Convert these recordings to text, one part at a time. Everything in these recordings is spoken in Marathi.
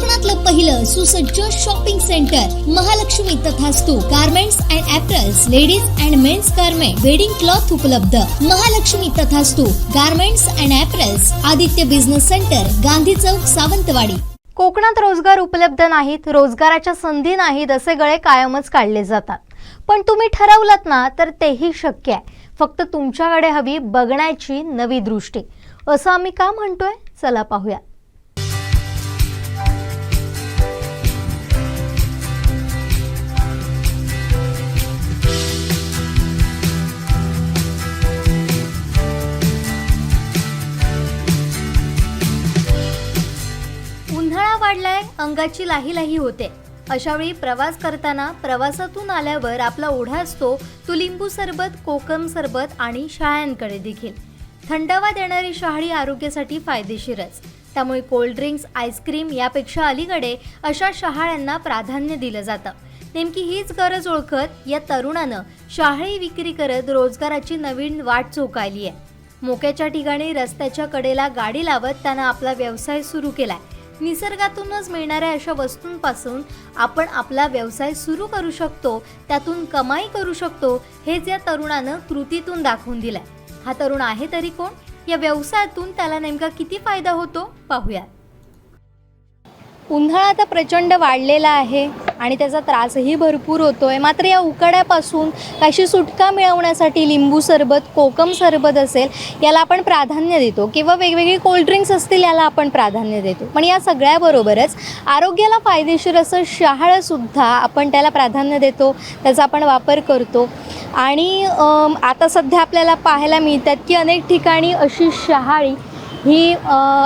कोकणातलं पहिलं सुसज्ज shopping centre Mahalakshmi Tathastu garments and apparels, ladies and mens garment, wedding cloth उपलब्ध. Mahalakshmi Tathastu garments and apparels, Aditya business centre, Gandhi Chowk, Sawantwadi. कोकणात रोजगार उपलब्ध नाहीत, रोजगाराच्या संधी नाहीत असे गळे कायमच काढले जातात. पण तुम्ही ठरवलत ना तर तेही शक्य आहे. फक्त तुमच्याकडे हवी बघण्याची नवी दृष्टी. असं आम्ही का म्हणतोय, चला पाहूया. उन्हाळा वाढलाय, अंगाची लाही लाही होते. अशावेळी प्रवास करताना प्रवासातून आल्यावर आपला ओढा असतो तो लिंबू सरबत, कोकम सरबत आणि शहाळ्यांकडे देखील. थंडावा देणारी शहाळी आरोग्यासाठी फायदेशीरच. त्यामुळे कोल्ड्रिंक्स, आईस्क्रीम यापेक्षा अलीकडे अशा शहाळ्यांना प्राधान्य दिलं जातं. नेमकी हीच गरज ओळखत या तरुणानं शहाळी विक्री करत रोजगाराची नवीन वाट चोखायली आहे. मोक्याच्या ठिकाणी रस्त्याच्या कडेला गाडी लावत त्यानं आपला व्यवसाय सुरू केलाय. निसर्गातूनच मिळणाऱ्या अशा वस्तूंपासून आपण आपला व्यवसाय सुरू करू शकतो, त्यातून कमाई करू शकतो, हेच या तरुणानं कृतीतून दाखवून दिलंय. हा तरुण आहे तरी कोण? या व्यवसायातून त्याला नेमका किती फायदा होतो पाहूया. उन्हाळा आता प्रचंड वाढलेला आहे आणि त्याचा त्रासही भरपूर होतोय. मात्र या उकाड्यापासून काहीशी सुटका मिळवण्यासाठी लिंबू सरबत, कोकम सरबत असेल याला आपण प्राधान्य देतो, किंवा वेगवेगळे कोल्ड्रिंक्स असतील याला आपण प्राधान्य देतो. पण या सगळ्याबरोबरच आरोग्याला फायदेशीर असं शहाळंसुद्धा आपण त्याला प्राधान्य देतो, त्याचा आपण वापर करतो. आणि आता सध्या आपल्याला पाहायला मिळतात की अनेक ठिकाणी अशी शहाळी ही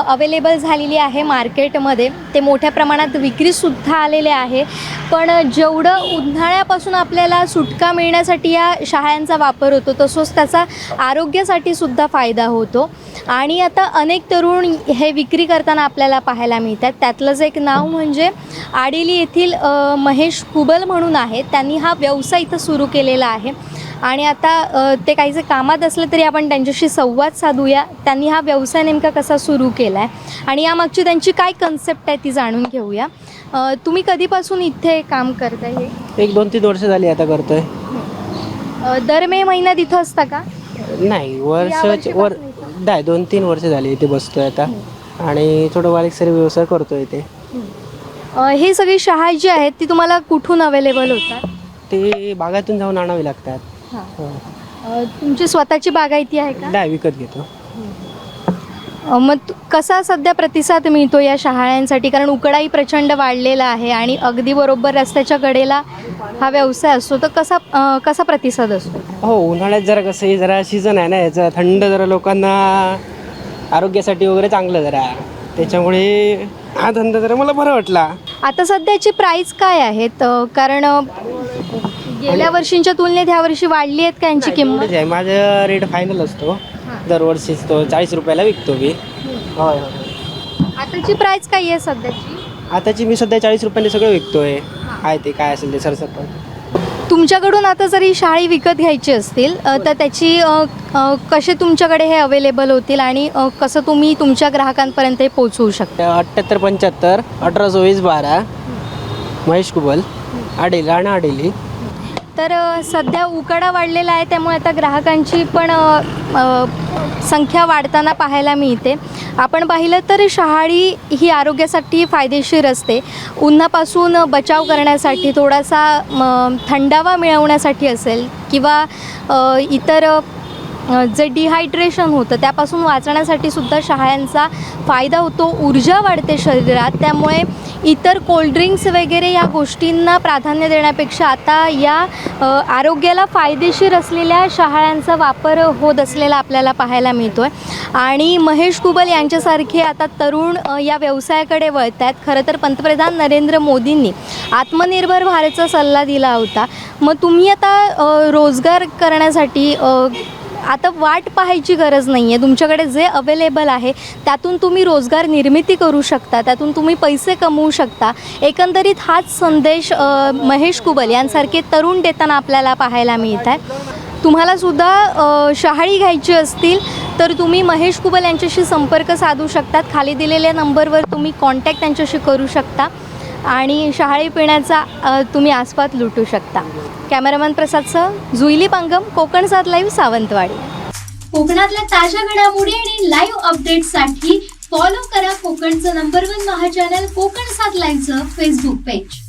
अवेलेबल झालेली आहे मार्केटमध्ये. ते मोठ्या प्रमाणात विक्रीसुद्धा आलेले आहे. पण जेवढं उन्हाळ्यापासून आपल्याला सुटका मिळण्यासाठी या शहाळ्यांचा वापर होतो, तसंच त्याचा आरोग्यासाठी सुद्धा फायदा होतो. आणि आता अनेक तरुण हे विक्री करताना आपल्याला पाहायला मिळतात. त्यातलंच एक नाव म्हणजे आडेली येथील महेश कुबल म्हणून आहेत. त्यांनी हा व्यवसाय इथं सुरू केलेला आहे. आणि आता ते काहीसे कामात असलं तरी आपण त्यांच्याशी संवाद साधूया. त्यांनी हा व्यवसाय नेमका कसा सुरू केला आहे आणि यामागची त्यांची काय कन्सेप्ट आहे ती जाणून घेऊया. तुम्ही कधीपासून इथे काम करताय? हे 1-2-3 वर्ष झाली आता करतोय. दर मे महिन्यात इथं असता का? नाही, वर 2-3 वर्ष झाली इथे बसतोय आता. आणि थोडं बारीक सारी व्यवसाय करतोय इथे. ही सगळी शहाळी जी आहेत ती तुम्हाला कुठून अवेलेबल होतात? ते बागातून जाऊन आणावी लागतात. तुमची स्वतःची बागायती आहे का? नाही, विकत घेतो. मग कसा सध्या प्रतिसाद मिळतो या शहाळ्यांसाठी? कारण उकडाही प्रचंड वाढलेला आहे आणि अगदी बरोबर रस्त्याच्या कडेला हा व्यवसाय असतो, तर कसा प्रतिसाद असतो? हो, उन्हाळ्यात जरा कसं आहे, जरा सीझन आहे ना याचा, थंड जरा लोकांना आरोग्यासाठी वगैरे चांगलं जरा, त्याच्यामुळे हा धंदा जरा मला बरा वाटला. आता सध्याची प्राईस काय आहेत? कारण गेल्या वर्षींच्या तुलनेत ह्या वर्षी वाढली आहेत का यांची किंमत? आहे, माझा रेट फायनल असतो दरवर्षीच, तो 40 रुपयाला विकतो मी. होय. आताची प्राईस काय आहे सध्याची? आताची मी सध्या 40 रुपयाने सगळं विकतोय. आहे ते काय असेल ते सरसकट. तुमच्याकडून आता जरी शाळी विकत घ्यायची असतील तर त्याची कसे तुमच्याकडे हे अवेलेबल होतील आणि कसं तुम्ही तुमच्या ग्राहकांपर्यंत हे पोहोचवू शकता? 7875 1824 महेश कुबल, आडेली. तर सध्या उकाडा वाढलेला आहे, त्यामुळे आता ग्राहकांची पण संख्या वाढताना पाहायला मिळते. आपण पाहिलं तर शहाळी ही आरोग्यासाठी फायदेशीर असते. उन्हापासून बचाव करण्यासाठी, थोडासा थंडावा मिळवण्यासाठी असेल, किंवा इतर जे डिहायड्रेशन होतं त्यापासून वाचण्यासाठी सुद्धा शहाळ्यांचा फायदा होतो. ऊर्जा वाढते शरीरात. त्यामुळे इतर कोल्ड्रिंक्स वगैरे या गोष्टींना प्राधान्य देण्यापेक्षा आता या आरोग्याला फायदेशीर असलेल्या शहाळ्यांचा वापर होत असलेला आपल्याला पाहायला मिळतो आहे. आणि महेश कुबल यांच्यासारखे आता तरुण या व्यवसायाकडे वळत आहेत. खरं तर पंतप्रधान नरेंद्र मोदींनी आत्मनिर्भर भारतचा सल्ला दिला होता. मग तुम्ही आता रोजगार करण्यासाठी आता वाट पाहायची गरज नाही आहे. तुमच्याकडे जे अवेलेबल आहे त्यातून तुम्ही रोजगार निर्मिती करू शकता, त्यातून तुम्ही पैसे कमवू शकता. एकंदरीत हाच संदेश महेश कुबल यांसारखे तरुण देताना आपल्याला पाहायला मिळत आहे. तुम्हाला सुद्धा शहाळी घ्यायची असतील तर तुम्ही महेश कुबल यांच्याशी संपर्क साधू शकतात. खाली दिलेल्या नंबरवर तुम्ही कॉन्टॅक्ट त्यांच्याशी करू शकता आणि शहाळी पिण्याचा तुम्ही आस्वाद लुटू शकता. कॅमेरामॅन प्रसादसह जुईली पांगम, कोकण 7 लाईव्ह, सावंतवाडी. कोकणातल्या ताज्या घडामोडी आणि लाईव्ह अपडेट्ससाठी फॉलो करा कोकणचं नंबर 1 महा चॅनल कोकण 7 लाईव्हचं फेसबुक पेज.